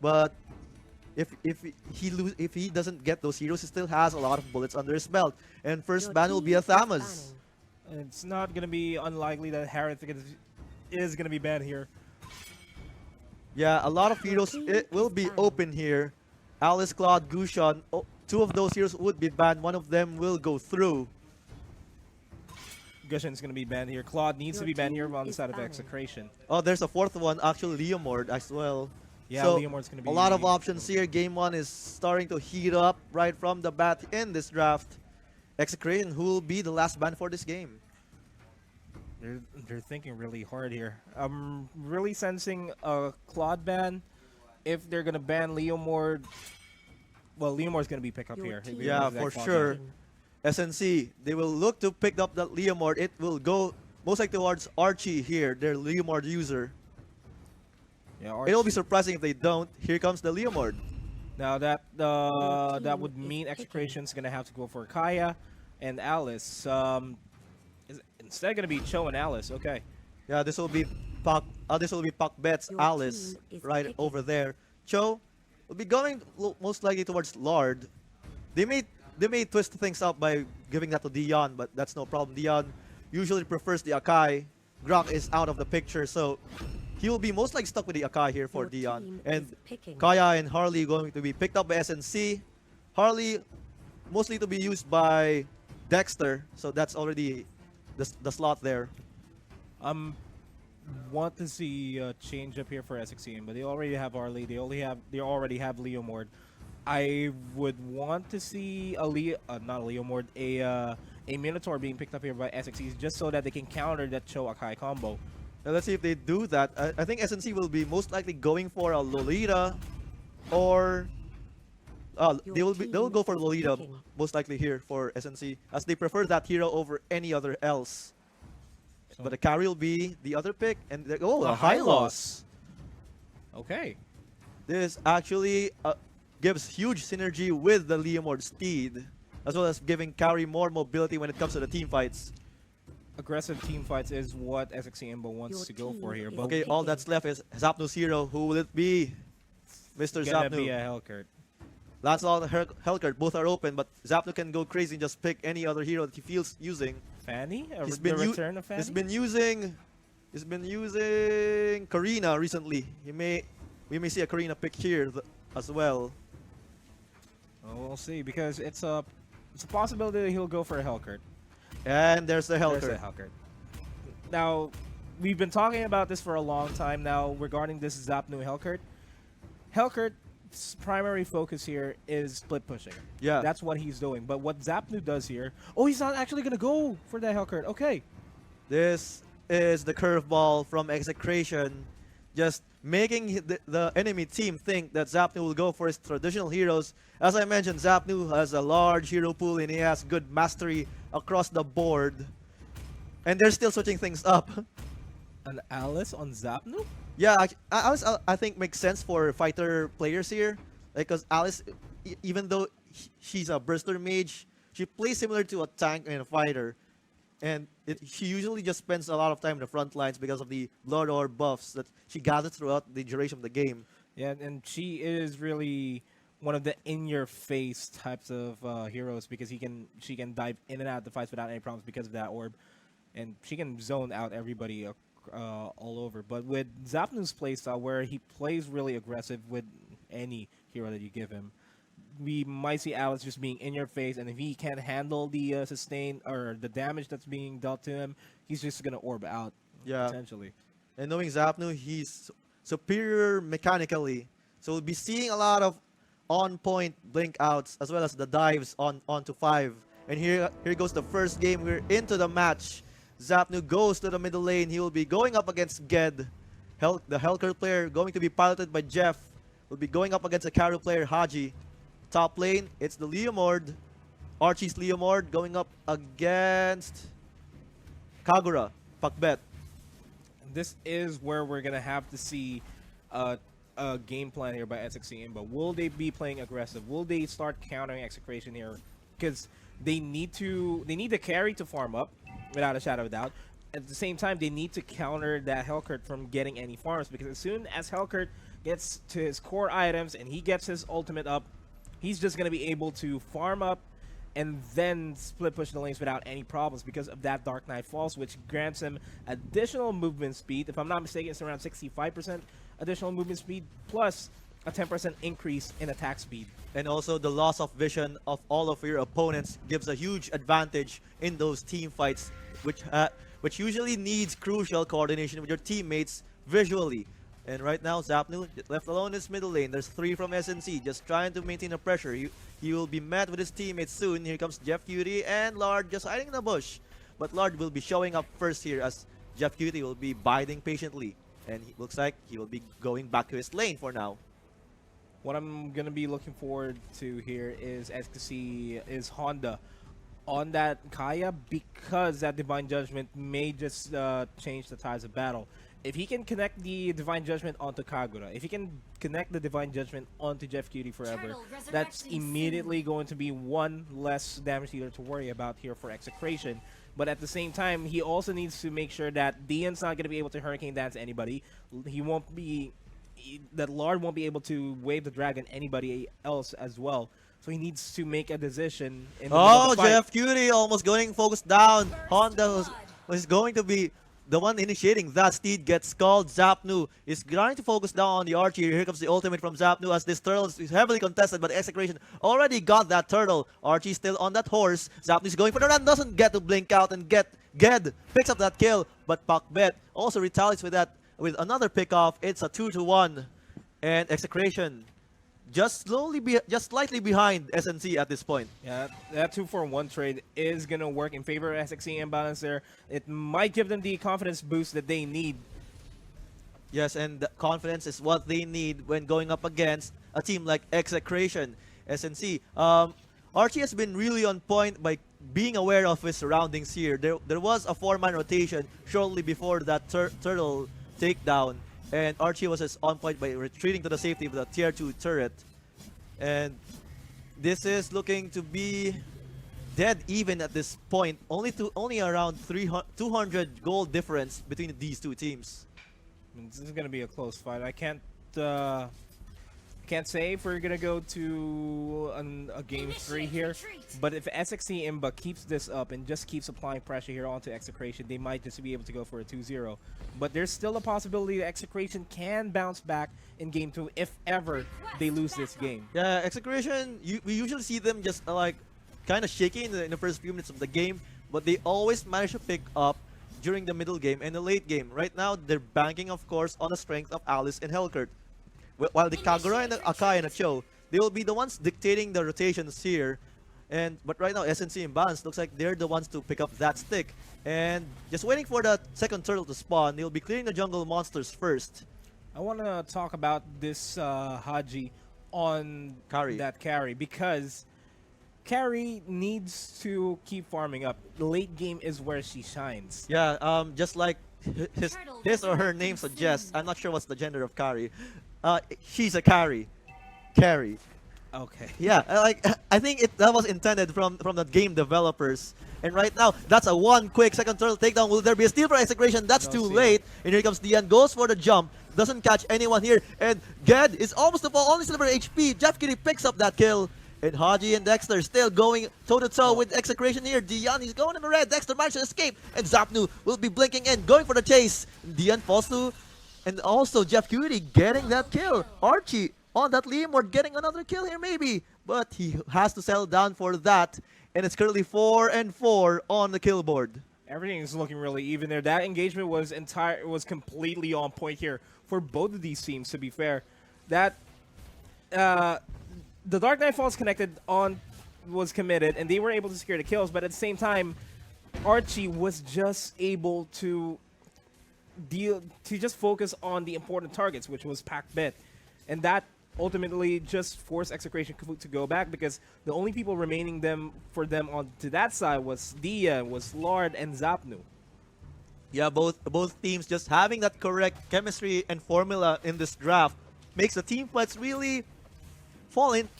But if he doesn't get those heroes, he still has a lot of bullets under his belt. And first ban will be a Thamas. It's not going to be unlikely that Harith is going to be banned here. Yeah, a lot of heroes it will be open here. Alice, Claude, Gushon, two of those heroes would be banned. One of them will go through. Gushon's going to be banned here. Claude needs to be banned here on the side of Excration. Oh, there's a fourth one, actually Leomord as well. Yeah, so Leomord's going to be... a lot of options here. Game 1 is starting to heat up right from the bat in this draft. Excration, who will be the last ban for this game? They're thinking really hard here. I'm really sensing a Claude ban. If they're going to ban Leomord, well, Leomord's going to be picked up here. Yeah, for sure. SNC, they will look to pick up that Leomord. It will go most likely towards Archie here, their Leomord user. Yeah, it'll be surprising if they don't. Here comes the Leomord. Now that would mean Excration's going to have to go for Kaya and Alice. Is instead going to be Cho and Alice. Okay. Yeah, this will be Pak. This will be Pak Bet's Alice right over there. Cho will be going most likely towards Lord. They may twist things up by giving that to Dion, but that's no problem. Dion usually prefers the Akai. Grok is out of the picture, so he will be most likely stuck with the Akai here for Dion. And Kaya and Harley going to be picked up by SNC. Harley mostly to be used by Dexter, so that's already the slot there. Want to see a change up here for SXC Imba, but they already have Harley. They already have Leomord. I would want to see a not a Leomord, a Minotaur being picked up here by SXC just so that they can counter that Cho Akai combo. Now let's see if they do that. I think SNC will be most likely going for a Lolita, or they will go for Lolita most likely here for SNC, as they prefer that hero over any other else. So, but the carry will be the other pick, and a high loss. Okay, this actually gives huge synergy with the Leomord Steed, as well as giving carry more mobility when it comes to the team fights. Aggressive team fights is what SXC Imba wants to go for here. But okay, all that's left is Zapnu's hero. Who will it be? Mr. Gonna Zapnu. be a Hellcurt. Lancelot and Hellcurt both are open, but Zapnu can go crazy and just pick any other hero that he feels using. Fanny? The return of Fanny? He's been using Karina recently. We may see a Karina pick here as well. Oh, we'll see, because it's a possibility that he'll go for a Hellcurt. And there's the Hellcurt. There's the Hellcurt. Now, we've been talking about this for a long time now regarding this Zapnu Hellcurt. Hellcurt's primary focus here is split pushing. Yeah. That's what he's doing. But what Zapnu does here... Oh, he's not actually going to go for that Hellcurt. Okay. This is the curveball from Excration, just making the enemy team think that Zapnu will go for his traditional heroes. As I mentioned, Zapnu has a large hero pool and he has good mastery across the board. And they're still switching things up. An Alice on Zapnu? Yeah, Alice I think makes sense for fighter players here. Because Alice, even though she's a burster mage, she plays similar to a tank and a fighter. And she usually just spends a lot of time in the front lines because of the blood orb buffs that she gathers throughout the duration of the game. Yeah, and she is really one of the in-your-face types of heroes, because she can dive in and out of the fights without any problems because of that orb. And she can zone out everybody all over. But with Zapnu's playstyle, where he plays really aggressive with any hero that you give him, we might see Alice just being in your face, and if he can't handle the sustain or the damage that's being dealt to him, he's just gonna orb out. Yeah, potentially. And knowing Zapnu, he's superior mechanically, so we'll be seeing a lot of on-point blink outs as well as the dives onto 5. And here goes the first game. We're into the match. Zapnu goes to the middle lane. He will be going up against Ged, the Hellcurt player, going to be piloted by Jeff. Will be going up against a carry player, Haji. Top lane, it's the Leomord. Archie's Leomord going up against Kagura, Pakbet. This is where we're going to have to see a game plan here by SXC Imba. Will they be playing aggressive? Will they start countering Excration here? Because they need the carry to farm up, without a shadow of a doubt. At the same time, they need to counter that Hellcurt from getting any farms, because as soon as Hellcurt gets to his core items and he gets his ultimate up, he's just going to be able to farm up and then split push the lanes without any problems because of that Dark Knight Falls, which grants him additional movement speed. If I'm not mistaken, it's around 65% additional movement speed plus a 10% increase in attack speed. And also the loss of vision of all of your opponents gives a huge advantage in those team fights, which usually needs crucial coordination with your teammates visually. And right now, Zapnu left alone in his middle lane. There's 3 from SNC, just trying to maintain the pressure. He will be met with his teammates soon. Here comes Jeff Cutie and Lard just hiding in the bush. But Lard will be showing up first here as Jeff Cutie will be biding patiently. And it looks like he will be going back to his lane for now. What I'm going to be looking forward to here is SXC is Honda on that Kaya, because that Divine Judgment may just change the tides of battle. If he can connect the Divine Judgment onto Kagura, if he can connect the Divine Judgment onto Jeff Cutie forever, that's immediately going to be one less damage dealer to worry about here for Excration. But at the same time, he also needs to make sure that Dian's not going to be able to Hurricane Dance anybody. He won't be... that Lard won't be able to wave the dragon anybody else as well. So he needs to make a decision in the middle of the fight. Jeff Cutie almost going focused down. Honda was going to be the one initiating that. Steed gets called. Zapnu is trying to focus down on the Archie. Here comes the ultimate from Zapnu as this turtle is heavily contested, but Excration already got that turtle. Archie still on that horse. Zapnu is going for the run, doesn't get to blink out and Ged picks up that kill, but Pakbet also retaliates with that with another pickoff. It's a 2-1, and Excration just slightly behind SNC at this point. Yeah, that 2-for-1 trade is gonna work in favor of SXC Imbalance there. It might give them the confidence boost that they need. Yes, and the confidence is what they need when going up against a team like Excration. SNC. Archie has been really on point by being aware of his surroundings here. There was a 4-man rotation shortly before that turtle takedown, and Archie was as on point by retreating to the safety of the tier 2 turret. And this is looking to be dead even at this point. Only around 200 gold difference between these two teams. This is gonna be a close fight. I can't say if we're gonna go to a game 3 here, but if SXC Imba keeps this up and just keeps applying pressure here onto Excration, they might just be able to go for a 2-0. But there's still a possibility that Excration can bounce back in game 2 if ever they lose this game. Yeah, Excration, we usually see them just like kind of shaky in the first few minutes of the game, but they always manage to pick up during the middle game and the late game. Right now, they're banking, of course, on the strength of Alice and Hellkurt. While the Kagura and the Akai and the Cho, they will be the ones dictating the rotations here. But right now, SNC Imbalance looks like they're the ones to pick up that stick. And just waiting for the second turtle to spawn, they'll be clearing the jungle monsters first. I want to talk about this Haji on that carry, because carry needs to keep farming up. The late game is where she shines. Yeah, just like his or her name suggests, I'm not sure what's the gender of carry. She's a carry. Carry. Okay. Yeah, I think that was intended from the game developers. And right now, that's a one quick second turtle takedown. Will there be a steal for Excration? That's too late. And here comes Dian, goes for the jump. Doesn't catch anyone here. And Ged is almost to fall, only silver HP. Jeff Kitty picks up that kill. And Haji and Dexter still going toe-to-toe with Excration here. Dian is going in the red. Dexter managed to escape. And Zapnu will be blinking in, going for the chase. Dian falls to... And also Jeff Cutie getting that kill. Archie on that Leomord getting another kill here maybe. But he has to settle down for that. And it's currently 4-4 on the kill board. Everything is looking really even there. That engagement was completely on point here for both of these teams, to be fair. That the Dark Knight Falls was committed, and they were able to secure the kills, but at the same time, Archie was just able to just focus on the important targets, which was Pakbet. And that ultimately just forced Excration to go back, because the only people remaining for them on to that side was Dia, was Lard, and Zapnu. Yeah, both teams just having that correct chemistry and formula in this draft makes the team fights really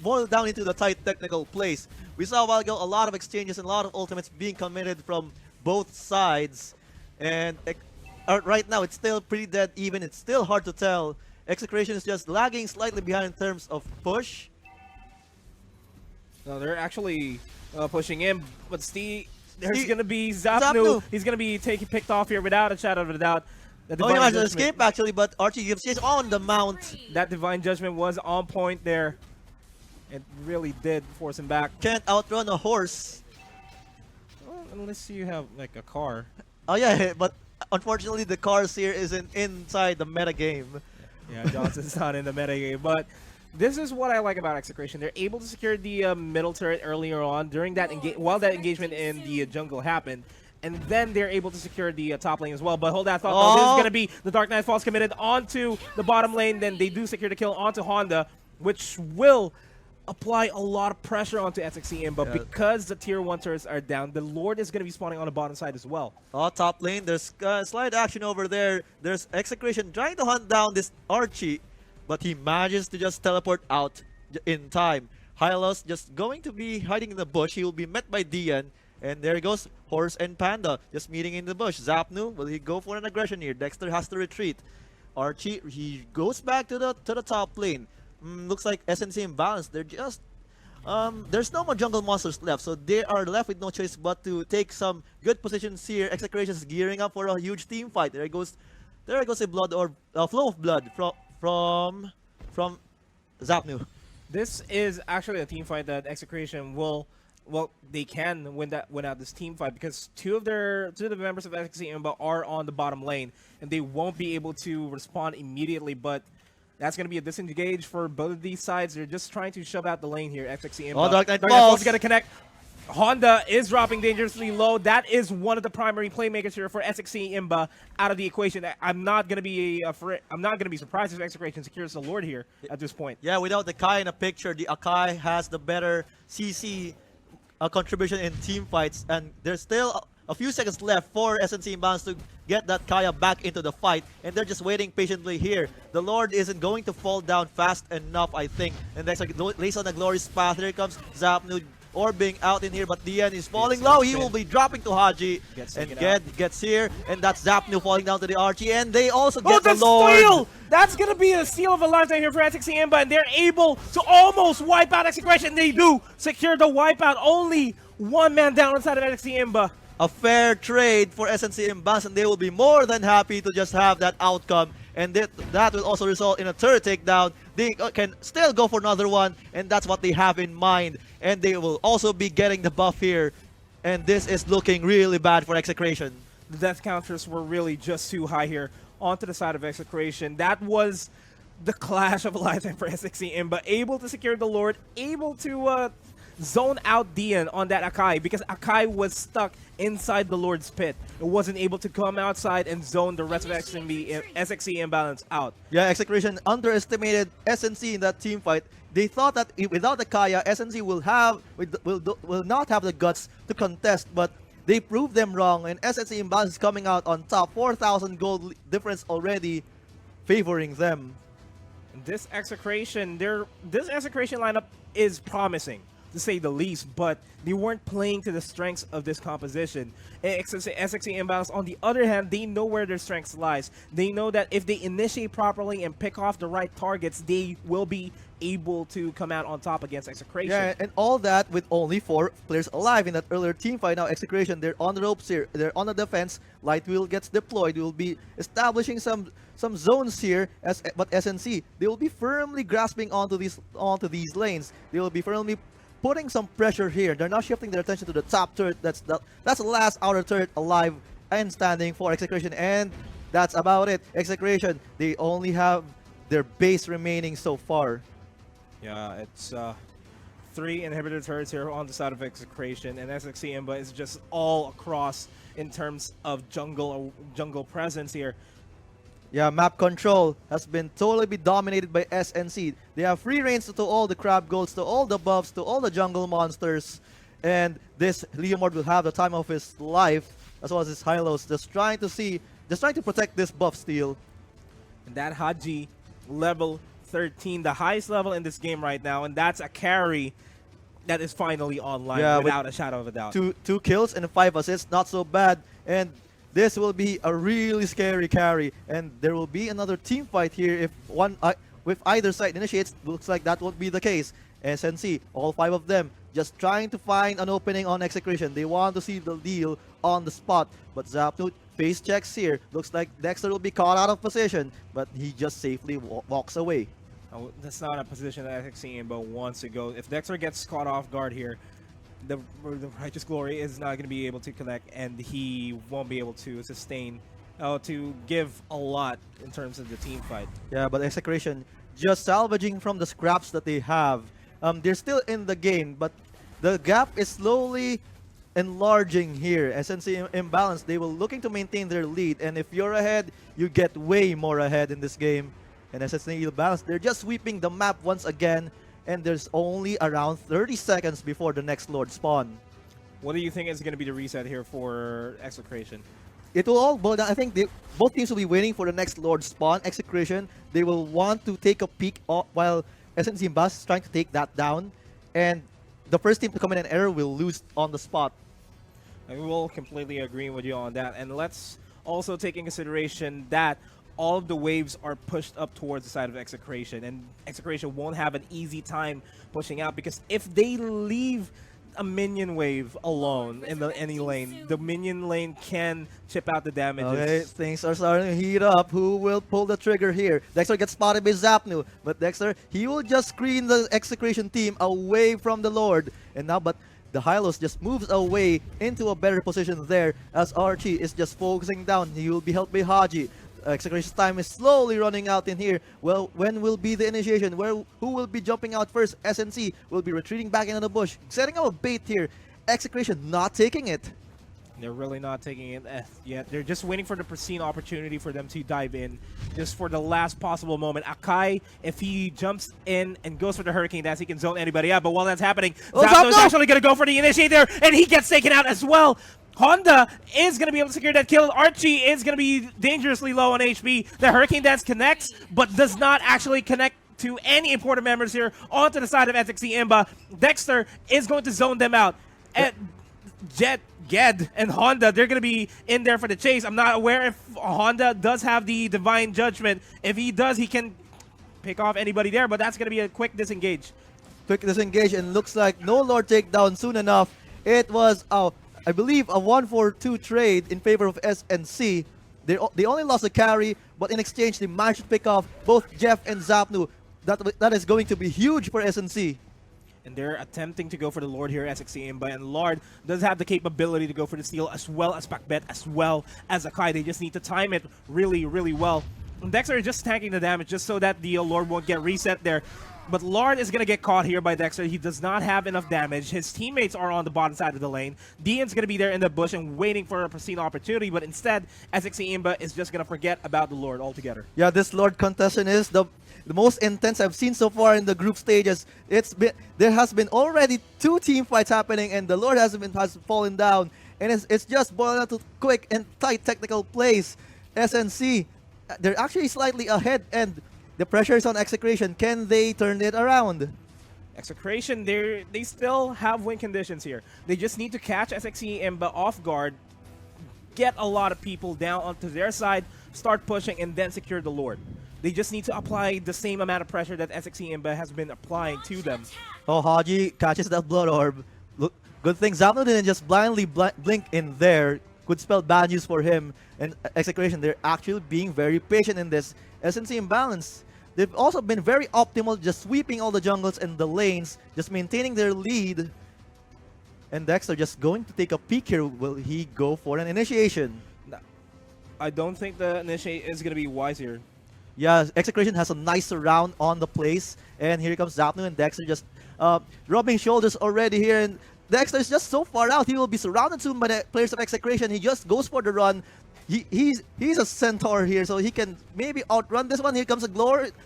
boil down into the tight technical plays. We saw a while ago a lot of exchanges and a lot of ultimates being committed from both sides, and right now it's still pretty dead even. It's still hard to tell, Excration is just lagging slightly behind in terms of push. No, they're actually pushing in, but there's Steve- going to be Zapnu. Zapnu. He's going to be picked off here without a shadow of a doubt. That Oh, he Divine managed to Judgment- escape actually, but Archie gives chase on the mount. That Divine Judgment was on point there. It really did force him back. Can't outrun a horse. Well, unless you have like a car. Oh yeah, but unfortunately the cars here isn't inside the meta game. Yeah, Johnson's not in the metagame, but this is what I like about Excration. They're able to secure the middle turret earlier on during that while that engagement in the jungle happened, and then they're able to secure the top lane as well. But hold that thought, though. This is going to be the Dark Knight Falls committed onto the bottom lane. Then they do secure the kill onto Honda, which will apply a lot of pressure onto SXC Imba because the tier 1 turrets are down. The Lord is going to be spawning on the bottom side as well. Oh, top lane, there's slight action over there. There's Excration trying to hunt down this Archie, but he manages to just teleport out in time. Hylos just going to be hiding in the bush. He will be met by Dian, and there goes Horse and Panda just meeting in the bush. Zapnu, will he go for an aggression here? Dexter has to retreat. Archie, he goes back to the top lane. Looks like SNC Imbalance. They're just there's no more jungle monsters left, so they are left with no choice but to take some good positions here. Excration is gearing up for a huge team fight. There goes a blood or flow of blood from Zapnu. This is actually a team fight that Excration will. Well, they can win out this team fight because two of the members of SXC Imba are on the bottom lane, and they won't be able to respond immediately. But that's going to be a disengage for both of these sides. They're just trying to shove out the lane here. SXC Imba. Oh, Dark Knight Falls Falls is going to connect. Honda is dropping dangerously low. That is one of the primary playmakers here for SXC Imba out of the equation. I'm not going to be surprised if Excration secures the Lord here at this point. Yeah, without the Kai in the picture, the Akai has the better CC contribution in team fights, and there's still a few seconds left for SNC Imbalance to get that Kaya back into the fight, and they're just waiting patiently here. The Lord isn't going to fall down fast enough, I think, and that's like lays on the glorious path. Here comes Zapnu orbing out in here, but Dian is falling low. He will be dropping to Haji, and gets here, and that's Zapnu falling down to the Archie, and they also get the Lord. Steal! That's going to be a steal of a lifetime here for SXC Imba, and they're able to almost wipe out Excration. They do secure the wipeout. Only one man down inside of SXC Imba. A fair trade for SNC Imbalance, and they will be more than happy to just have that outcome, and that will also result in a turret takedown. They can still go for another one, and that's what they have in mind, and they will also be getting the buff here, and this is looking really bad for Excration. The death counters were really just too high here onto the side of Excration. That was the clash of a lifetime for SXC Imba, able to secure the Lord, able to zone out Dian on that Akai because Akai was stuck inside the Lord's pit. It wasn't able to come outside and zone the rest of SXC Imbalance out. Yeah, Excration underestimated SNC in that team fight. They thought that without the Kaya, SNC will not have the guts to contest, but they proved them wrong, and SXC Imbalance is coming out on top. 4,000 gold difference already favoring them. This Excration lineup is promising, to say the least, but they weren't playing to the strengths of this composition. SXC Imbalance, on the other hand, they know where their strengths lies. They know that if they initiate properly and pick off the right targets, they will be able to come out on top against Excration. Yeah, and all that with only 4 players alive in that earlier team fight. Now Excration, they're on the ropes here. They're on the defense. Light Wheel gets deployed. We will be establishing some zones here, but SNC, they will be firmly grasping onto these lanes. They will be firmly putting some pressure here. They're now shifting their attention to the top turret. That's the last outer turret alive and standing for Excration, and that's about it. Excration, they only have their base remaining so far. Yeah, it's 3 inhibitor turrets here on the side of Excration, and SXC Imba is just all across in terms of jungle presence here. Yeah, map control has been totally dominated by SNC. They have free reigns to all the crab golds, to all the buffs, to all the jungle monsters, and this Leomord will have the time of his life, as well as his Hylos, just trying to protect this buff steal. And that Haji, level 13, the highest level in this game right now, and that's a carry that is finally online, without a shadow of a doubt. Two kills and 5 assists, not so bad, and This will be a really scary carry, and there will be another team fight here if with either side initiates. Looks like that won't be the case. SNC, all 5 of them, just trying to find an opening on Excration. They want to see the deal on the spot, but Zapnut face checks here. Looks like Dexter will be caught out of position, but he just safely walks away. Oh, that's not a position that SXC Imba wants to go. If Dexter gets caught off guard here, the Righteous Glory is not going to be able to connect, and he won't be able to sustain, to give a lot in terms of the team fight. Yeah, but Excration just salvaging from the scraps that they have. They're still in the game, but the gap is slowly enlarging here. SNC imbalance, they were looking to maintain their lead, and if you're ahead, you get way more ahead in this game. And SNC imbalance, they're just sweeping the map once again, and there's only around 30 seconds before the next Lord spawn. What do you think is going to be the reset here for Excration? It will all boil down. I think both teams will be waiting for the next Lord spawn. Excration, they will want to take a peek while SNC Imbalance is trying to take that down, and the first team to come in an error will lose on the spot. I will completely agree with you on that. And let's also take in consideration that all of the waves are pushed up towards the side of Excration, and Excration won't have an easy time pushing out, because if they leave a minion wave alone in any lane, the minion lane can chip out the damages. Okay, things are starting to heat up. Who will pull the trigger here? Dexter gets spotted by Zapnu, but Dexter, he will just screen the Excration team away from the Lord. And now, but the Hylos just moves away into a better position there, as Archie is just focusing down. He will be helped by Haji. Excration's time is slowly running out in here. Well, when will be the initiation? Who will be jumping out first? SNC will be retreating back into the bush, setting up a bait here. Excration not taking it. They're really not taking it yet. They're just waiting for the pristine opportunity for them to dive in, just for the last possible moment. Akai, if he jumps in and goes for the Hurricane Dance, he can zone anybody out. But while that's happening, Zapno is actually going to go for the initiator, and he gets taken out as well. Honda is going to be able to secure that kill. Archie is going to be dangerously low on HP. The Hurricane Dance connects, but does not actually connect to any important members here onto the side of SXC Imba. Dexter is going to zone them out. And Ged and Honda, they're going to be in there for the chase. I'm not aware if Honda does have the Divine Judgment. If he does, he can pick off anybody there, but that's going to be a quick disengage. Quick disengage, and looks like no Lord takedown soon enough. It was, I believe, a 1-4-2 trade in favor of SNC. They only lost a carry, but in exchange, they managed to pick off both Jeff and Zapnu. That is going to be huge for SNC. And they're attempting to go for the Lord here, SXC Imba, and Lord does have the capability to go for the steal, as well as Pakbet, as well as Akai. They just need to time it really, really well. And Dexter is just tanking the damage just so that the Lord won't get reset there. But Lord is going to get caught here by Dexter. He does not have enough damage. His teammates are on the bottom side of the lane. Dian's going to be there in the bush and waiting for a pristine opportunity, but instead, SXC Imba is just going to forget about the Lord altogether. Yeah, this Lord contestant is the most intense I've seen so far in the group stages. There has been already 2 team fights happening, and the Lord has fallen down. And it's just boiled down to quick and tight technical plays. SNC, they're actually slightly ahead, and the pressure is on Excration. Can they turn it around? Excration, they still have win conditions here. They just need to catch SXC Imba off guard, get a lot of people down onto their side, start pushing, and then secure the Lord. They just need to apply the same amount of pressure that SXC Imba has been applying to them. Oh, Haji catches that Blood Orb. Look, good thing Zapno didn't just blindly blink in there. Could spell bad news for him. And Excration, they're actually being very patient in this. SNC Imbalance, they've also been very optimal, just sweeping all the jungles and the lanes, just maintaining their lead. And Dexter just going to take a peek here. Will he go for an initiation? I don't think the initiate is going to be wise here. Yeah, Excration has a nice surround on the place. And here comes Zapnu, and Dexter just rubbing shoulders already here. And Dexter is just so far out. He will be surrounded soon by the players of Excration. He just goes for the run. He's a centaur here, so he can maybe outrun this one. Here comes the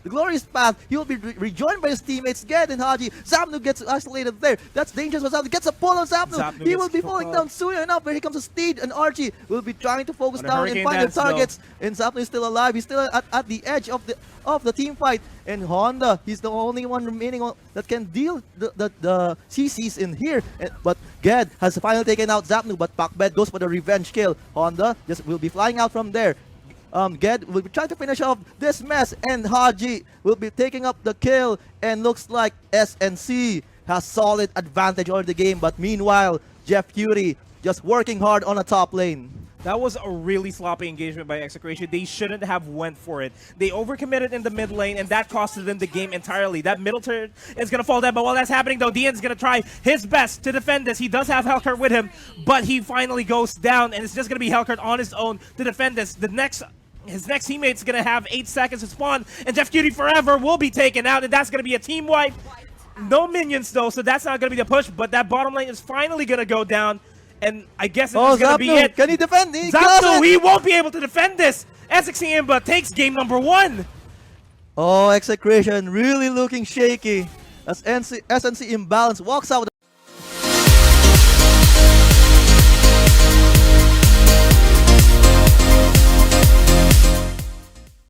glorious path. He will be rejoined by his teammates, Ged and Haji. Zapnu gets isolated there. That's dangerous for Zapnu. Gets a pull on Zapnu. He will be falling down soon enough. Here comes a Steed, and Archie will be trying to focus down and find the targets. And Zapnu is still alive. He's still at the edge of the team fight. And Honda, he's the only one remaining that can deal the CCs in here. But Ged has finally taken out Zapnu, but Pakbet goes for the revenge kill. Honda just will be flying out from there. Ged will be trying to finish off this mess, and Haji will be taking up the kill, and looks like SNC has solid advantage over the game. But meanwhile, Jeff Curie just working hard on a top lane. That was a really sloppy engagement by Excration. They shouldn't have went for it. They overcommitted in the mid lane, and that costed them the game entirely. That middle turret is going to fall down, but while that's happening, though, Dian's going to try his best to defend this. He does have Hellcurt with him, but he finally goes down, and it's just going to be Hellcurt on his own to defend this. His next teammate's going to have 8 seconds to spawn, and Jeff Cutie forever will be taken out, and that's going to be a team wipe. No minions, though, so that's not going to be the push, but that bottom lane is finally going to go down. And I guess it's going to be it. Can he defend? He won't be able to defend this. SXC Imba takes game number 1. Oh, Excration really looking shaky as SNC Imbalance walks out with